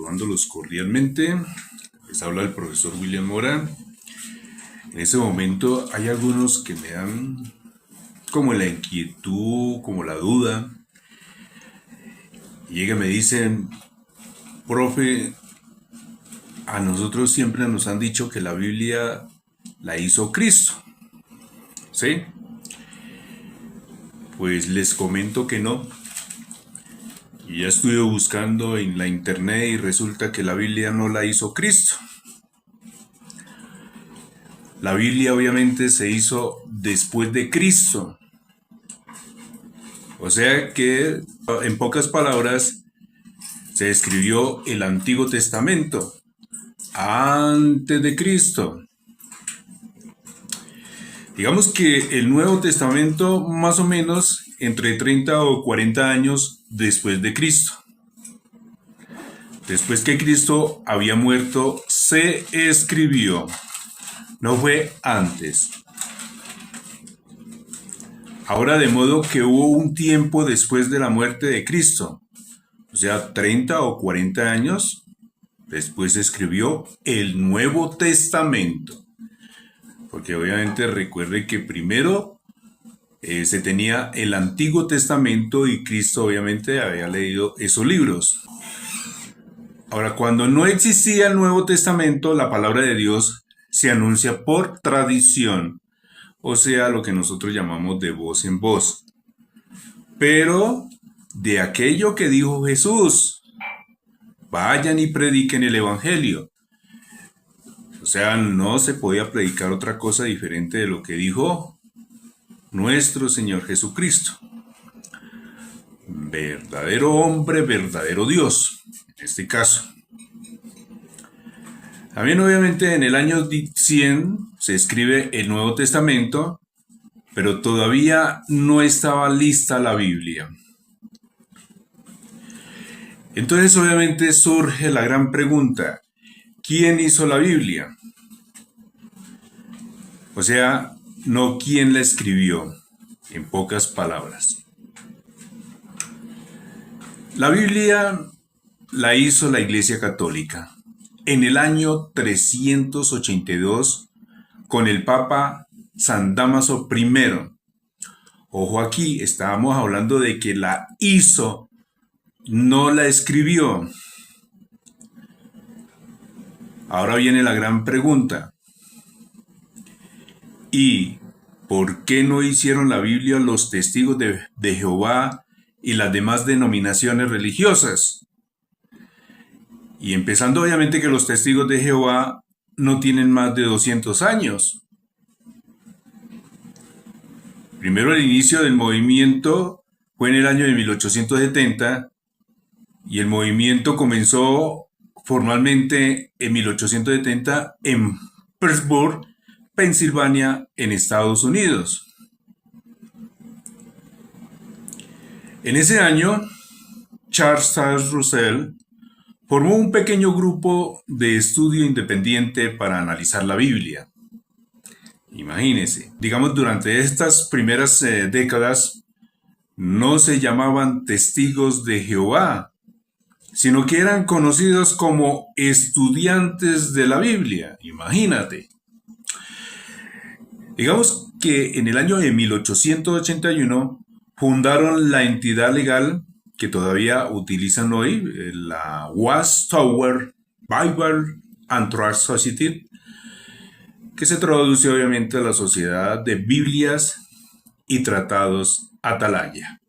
saludándolos cordialmente. Les habla el profesor William Mora. En este momento hay algunos que me dan como la inquietud, como la duda. Y llegan y me dicen, profe, a nosotros siempre nos han dicho que la Biblia la hizo Cristo, ¿sí? Pues les comento que no. Y ya estuve buscando en la internet y resulta que la Biblia no la hizo Cristo. La Biblia obviamente se hizo después de Cristo. O sea que, en pocas palabras, se escribió el Antiguo Testamento antes de Cristo. Digamos que el Nuevo Testamento más o menos entre 30 o 40 años después de Cristo. Después que Cristo había muerto, se escribió. No fue antes. Ahora, de modo que hubo un tiempo después de la muerte de Cristo, o sea, 30 o 40 años, después se escribió el Nuevo Testamento. Porque obviamente recuerde que primero se tenía el Antiguo Testamento y Cristo obviamente había leído esos libros. Ahora, cuando no existía el Nuevo Testamento, la palabra de Dios se anuncia por tradición, o sea, lo que nosotros llamamos de voz en voz. Pero de aquello que dijo Jesús, vayan y prediquen el Evangelio. O sea, no se podía predicar otra cosa diferente de lo que dijo nuestro Señor Jesucristo. Verdadero hombre, verdadero Dios, en este caso. También obviamente en el año 100 se escribe el Nuevo Testamento, pero todavía no estaba lista la Biblia. Entonces obviamente surge la gran pregunta, ¿quién hizo la Biblia? O sea, no quién la escribió, en pocas palabras. La Biblia la hizo la Iglesia Católica en el año 382 con el Papa San Dámaso I. Ojo aquí, estábamos hablando de que la hizo, no la escribió. Ahora viene la gran pregunta. ¿Y por qué no hicieron la Biblia los testigos de Jehová y las demás denominaciones religiosas? Y empezando obviamente que los testigos de Jehová no tienen más de 200 años. Primero el inicio del movimiento fue en el año de 1870 y el movimiento comenzó formalmente en 1870 en Pittsburgh, Pensilvania, en Estados Unidos. En ese año, Charles Russell formó un pequeño grupo de estudio independiente para analizar la Biblia. Imagínense, digamos, durante estas primeras décadas no se llamaban testigos de Jehová, sino que eran conocidos como estudiantes de la Biblia. Imagínate. Digamos que en el año de 1881 fundaron la entidad legal que todavía utilizan hoy, la Watchtower Bible and Trust Society, que se traduce obviamente a la Sociedad de Biblias y Tratados Atalaya.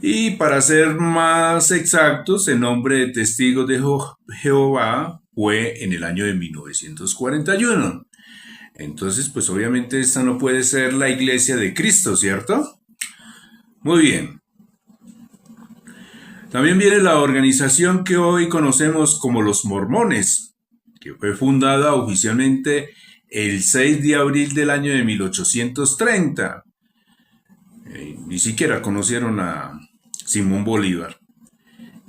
Y para ser más exactos, el nombre de Testigos de Jehová fue en el año de 1941. Entonces, pues obviamente esta no puede ser la Iglesia de Cristo, ¿cierto? Muy bien. También viene la organización que hoy conocemos como los Mormones, que fue fundada oficialmente el 6 de abril del año de 1830. Ni siquiera conocieron a Simón Bolívar.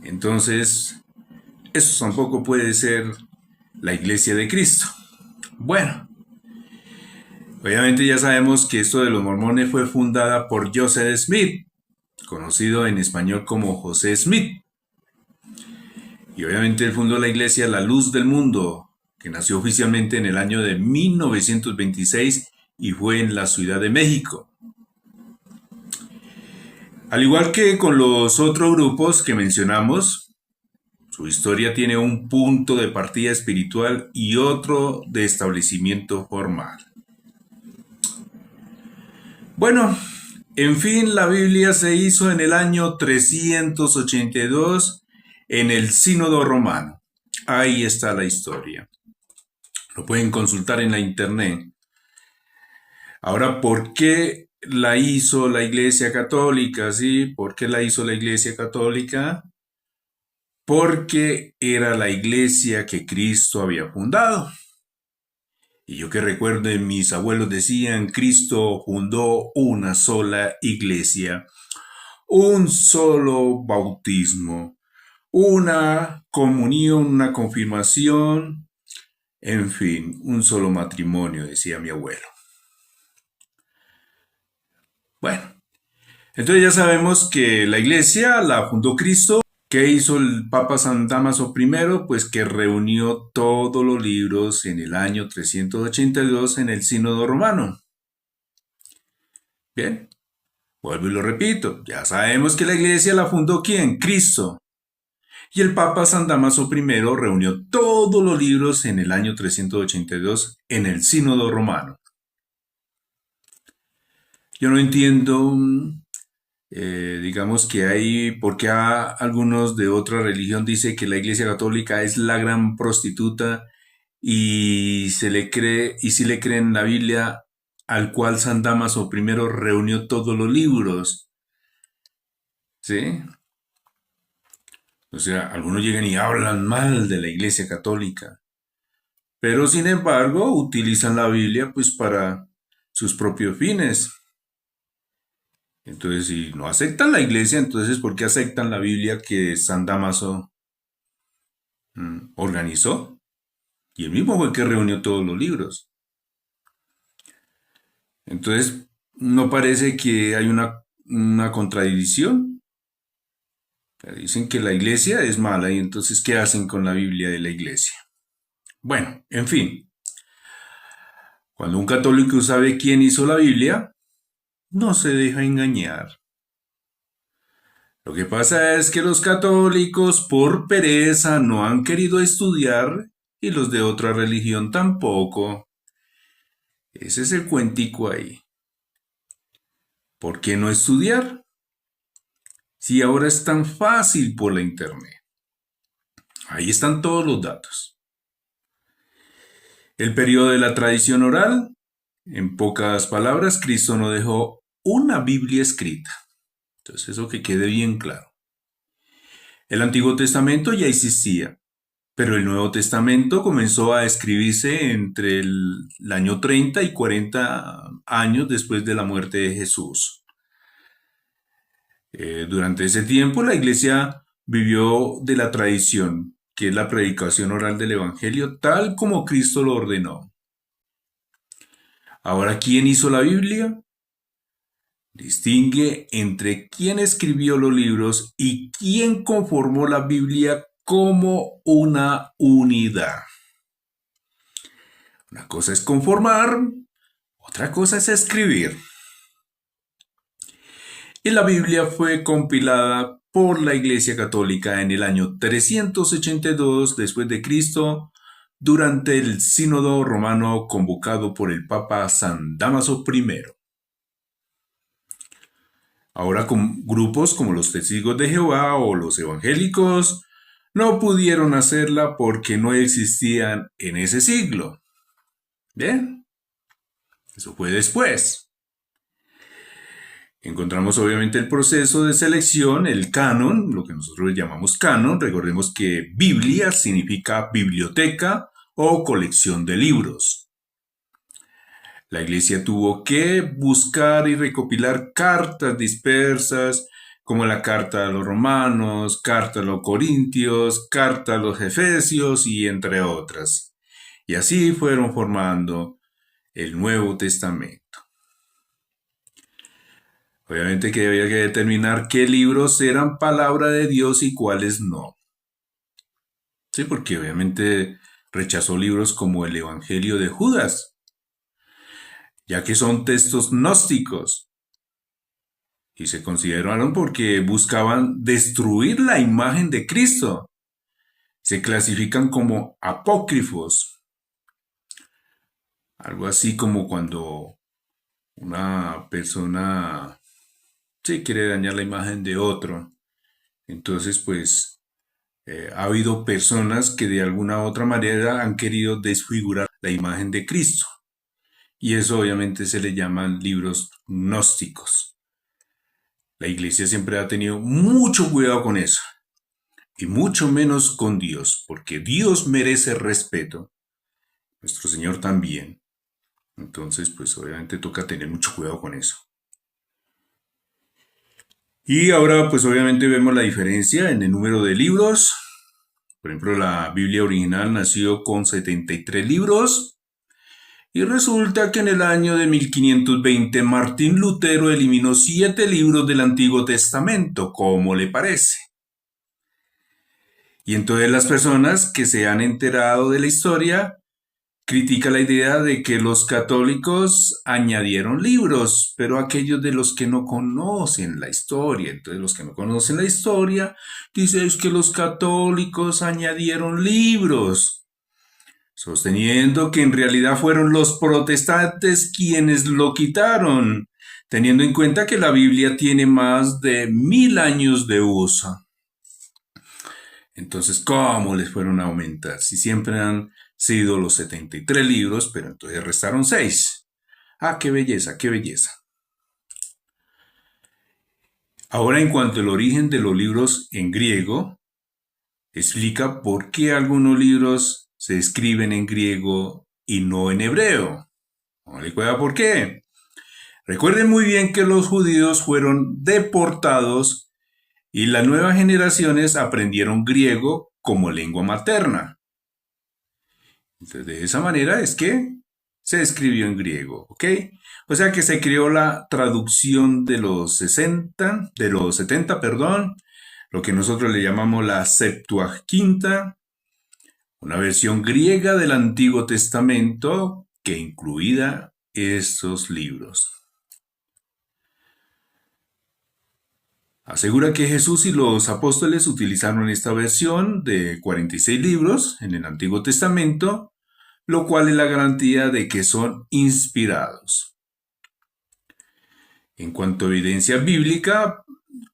Entonces, eso tampoco puede ser la Iglesia de Cristo. Bueno, obviamente ya sabemos que esto de los mormones fue fundada por Joseph Smith, conocido en español como José Smith. Y obviamente él fundó la iglesia La Luz del Mundo, que nació oficialmente en el año de 1926 y fue en la Ciudad de México. Al igual que con los otros grupos que mencionamos, su historia tiene un punto de partida espiritual y otro de establecimiento formal. Bueno, en fin, la Biblia se hizo en el año 382 en el Sínodo Romano. Ahí está la historia. Lo pueden consultar en la internet. Ahora, ¿por qué la hizo la Iglesia Católica? ¿Sí? ¿Por qué la hizo la Iglesia Católica? Porque era la iglesia que Cristo había fundado. Y yo que recuerdo, mis abuelos decían, Cristo fundó una sola iglesia, un solo bautismo, una comunión, una confirmación, en fin, un solo matrimonio, decía mi abuelo. Bueno, entonces ya sabemos que la iglesia la fundó Cristo. ¿Qué hizo el Papa San Dámaso I? Pues que reunió todos los libros en el año 382 en el Sínodo Romano. Bien, vuelvo y lo repito, ya sabemos que la iglesia la fundó ¿quién? Cristo. Y el Papa San Dámaso I reunió todos los libros en el año 382 en el Sínodo Romano. Yo no entiendo, digamos que hay, porque algunos de otra religión dice que la Iglesia Católica es la gran prostituta y se le cree, y si le creen la Biblia al cual San Dámaso I reunió todos los libros, ¿sí? O sea, algunos llegan y hablan mal de la Iglesia Católica, pero sin embargo utilizan la Biblia pues para sus propios fines. Entonces, si no aceptan la iglesia, entonces ¿por qué aceptan la Biblia que San Damaso organizó? Y él mismo fue el que reunió todos los libros. Entonces, no parece que hay una contradicción. Dicen que la iglesia es mala y entonces ¿qué hacen con la Biblia de la iglesia? Bueno, en fin, cuando un católico sabe quién hizo la Biblia, no se deja engañar. Lo que pasa es que los católicos por pereza no han querido estudiar y los de otra religión tampoco. Ese es el cuentico ahí. ¿Por qué no estudiar? Si ahora es tan fácil por la internet. Ahí están todos los datos. El periodo de la tradición oral. En pocas palabras, Cristo no dejó una Biblia escrita. Entonces eso que quede bien claro. El Antiguo Testamento ya existía, pero el Nuevo Testamento comenzó a escribirse entre el año 30 y 40 años después de la muerte de Jesús. Durante ese tiempo la iglesia vivió de la tradición, que es la predicación oral del Evangelio, tal como Cristo lo ordenó. Ahora, ¿quién hizo la Biblia? Distingue entre quién escribió los libros y quién conformó la Biblia como una unidad. Una cosa es conformar, otra cosa es escribir. Y la Biblia fue compilada por la Iglesia Católica en el año 382 después de Cristo durante el Sínodo Romano convocado por el Papa San Dámaso I. Ahora con grupos como los Testigos de Jehová o los evangélicos no pudieron hacerla porque no existían en ese siglo. Bien, eso fue después. Encontramos obviamente el proceso de selección, el canon, lo que nosotros llamamos canon. Recordemos que Biblia significa biblioteca o colección de libros. La iglesia tuvo que buscar y recopilar cartas dispersas, como la carta a los romanos, carta a los corintios, carta a los efesios y entre otras. Y así fueron formando el Nuevo Testamento. Obviamente que había que determinar qué libros eran palabra de Dios y cuáles no. Sí, porque obviamente rechazó libros como el Evangelio de Judas, ya que son textos gnósticos y se consideraron porque buscaban destruir la imagen de Cristo. Se clasifican como apócrifos, algo así como cuando una persona sí quiere dañar la imagen de otro. Entonces, pues ha habido personas que de alguna u otra manera han querido desfigurar la imagen de Cristo. Y eso obviamente se le llaman libros gnósticos. La iglesia siempre ha tenido mucho cuidado con eso. Y mucho menos con Dios, porque Dios merece respeto. Nuestro Señor también. Entonces, pues obviamente toca tener mucho cuidado con eso. Y ahora, pues obviamente vemos la diferencia en el número de libros. Por ejemplo, la Biblia original nació con 73 libros. Y resulta que en el año de 1520 Martín Lutero eliminó 7 libros del Antiguo Testamento. ¿Cómo le parece? Y entonces las personas que se han enterado de la historia critica la idea de que los católicos añadieron libros, pero aquellos de los que no conocen la historia, entonces los que no conocen la historia, dicen es que los católicos añadieron libros, sosteniendo que en realidad fueron los protestantes quienes lo quitaron, teniendo en cuenta que la Biblia tiene más de 1000 años de uso. Entonces, ¿cómo les fueron a aumentar? Si siempre han sido los 73 libros, pero entonces restaron 6. Ah, qué belleza, qué belleza. Ahora, en cuanto al origen de los libros en griego, explica por qué algunos libros se escriben en griego y no en hebreo. ¿No le cuenta por qué? Recuerden muy bien que los judíos fueron deportados y las nuevas generaciones aprendieron griego como lengua materna. Entonces, de esa manera es que se escribió en griego, ¿ok? O sea que se creó la traducción de los 70, perdón, lo que nosotros le llamamos la Septuaginta, una versión griega del Antiguo Testamento que incluía estos libros. Asegura que Jesús y los apóstoles utilizaron esta versión de 46 libros en el Antiguo Testamento, lo cual es la garantía de que son inspirados. En cuanto a evidencia bíblica,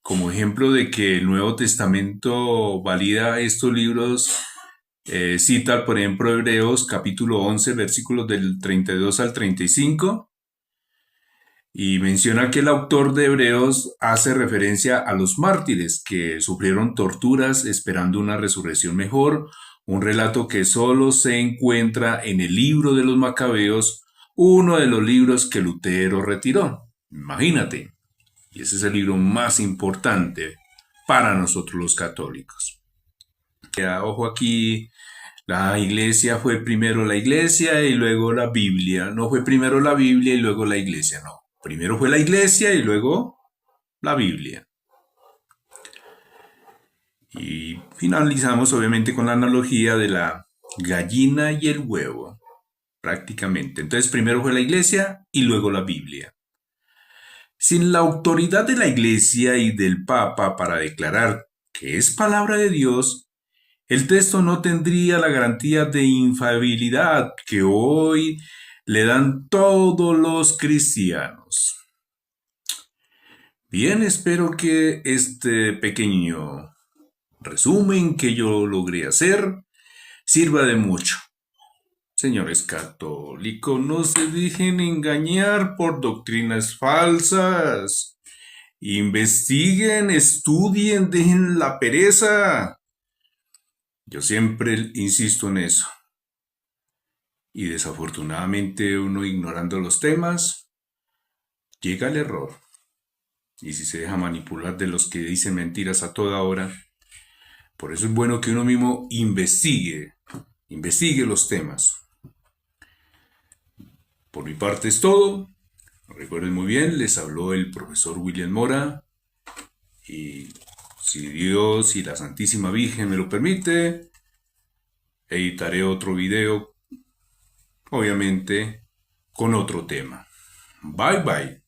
como ejemplo de que el Nuevo Testamento valida estos libros, cita por ejemplo Hebreos capítulo 11 versículos del 32 al 35 y menciona que el autor de Hebreos hace referencia a los mártires que sufrieron torturas esperando una resurrección mejor, un relato que solo se encuentra en el libro de los Macabeos, uno de los libros que Lutero retiró. Imagínate, y ese es el libro más importante para nosotros los católicos. Ojo aquí, la iglesia fue primero la iglesia y luego la Biblia. No fue primero la Biblia y luego la iglesia, no. Primero fue la iglesia y luego la Biblia. Y finalizamos obviamente con la analogía de la gallina y el huevo, prácticamente. Entonces primero fue la iglesia y luego la Biblia. Sin la autoridad de la iglesia y del Papa para declarar que es palabra de Dios, el texto no tendría la garantía de infalibilidad que hoy le dan todos los cristianos. Bien, espero que este pequeño resumen que yo logré hacer sirva de mucho. Señores católicos, no se dejen engañar por doctrinas falsas. Investiguen, estudien, dejen la pereza. Yo siempre insisto en eso. Y desafortunadamente uno ignorando los temas, llega al error. Y si se deja manipular de los que dicen mentiras a toda hora, por eso es bueno que uno mismo investigue los temas. Por mi parte es todo. Recuerden muy bien, les habló el profesor William Mora. Y si Dios y la Santísima Virgen me lo permite, editaré otro video, obviamente con otro tema. Bye bye.